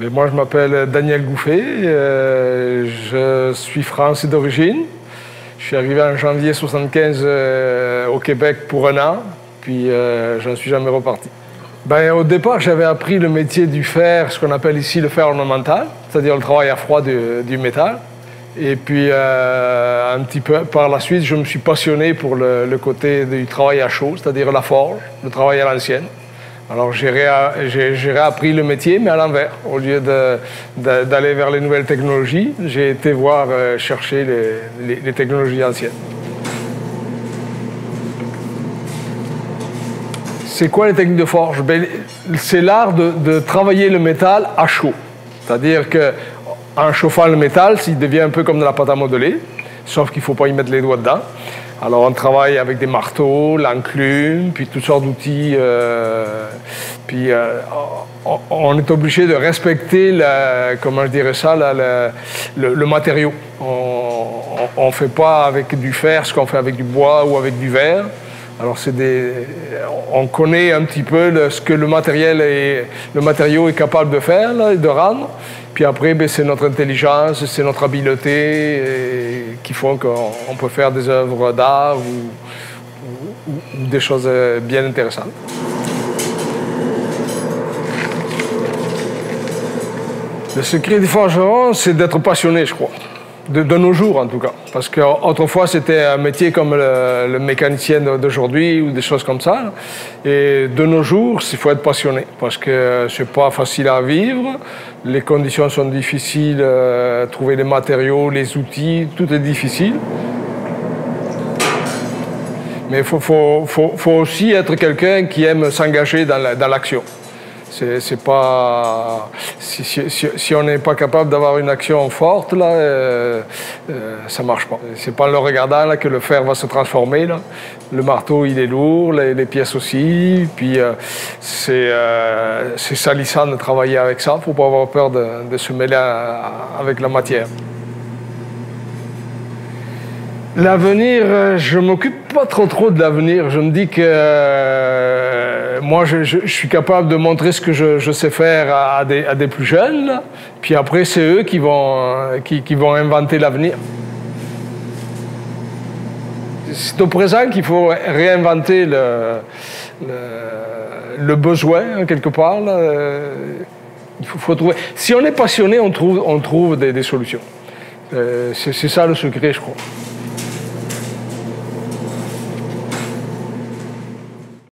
Mais moi, je m'appelle Daniel Gouffet, je suis français d'origine. Je suis arrivé en janvier 1975 au Québec pour un an, puis je n'en suis jamais reparti. Ben, au départ, j'avais appris le métier du fer, ce qu'on appelle ici le fer ornemental, c'est-à-dire le travail à froid du métal. Et puis, un petit peu par la suite, je me suis passionné pour le côté du travail à chaud, c'est-à-dire la forge, le travail à l'ancienne. Alors, j'ai réappris le métier, mais à l'envers. Au lieu d'aller vers les nouvelles technologies, j'ai été chercher les technologies anciennes. C'est quoi les techniques de forge? C'est l'art de travailler le métal à chaud. C'est-à-dire qu'en chauffant le métal, il devient un peu comme de la pâte à modeler, sauf qu'il ne faut pas y mettre les doigts dedans. Alors on travaille avec des marteaux, l'enclume, puis toutes sortes d'outils. On est obligé de respecter, comment je dirais ça, le matériau. On ne fait pas avec du fer ce qu'on fait avec du bois ou avec du verre. Alors on connaît un petit peu ce que le matériau est capable de faire et de rendre. Puis après, c'est notre intelligence, c'est notre habileté qui font qu'on peut faire des œuvres d'art ou des choses bien intéressantes. Le secret du forgeron, c'est d'être passionné, je crois. De nos jours, en tout cas. Parce qu'autrefois, c'était un métier comme le mécanicien d'aujourd'hui ou des choses comme ça. Et de nos jours, il faut être passionné. Parce que c'est pas facile à vivre. Les conditions sont difficiles. Trouver les matériaux, les outils, tout est difficile. Mais il faut aussi être quelqu'un qui aime s'engager dans l'action. C'est pas... Si on n'est pas capable d'avoir une action forte, là, ça ne marche pas. C'est pas en le regardant là, que le fer va se transformer. Là. Le marteau, il est lourd, les pièces aussi. Puis c'est salissant de travailler avec ça. Il ne faut pas avoir peur de se mêler avec la matière. L'avenir, je ne m'occupe pas trop de l'avenir. Je me dis que moi, je suis capable de montrer ce que je sais faire à des plus jeunes. Là. Puis après, c'est eux qui vont inventer l'avenir. C'est au présent qu'il faut réinventer le besoin, quelque part. Là. Il faut trouver. Si on est passionné, on trouve des solutions. C'est ça le secret, je crois.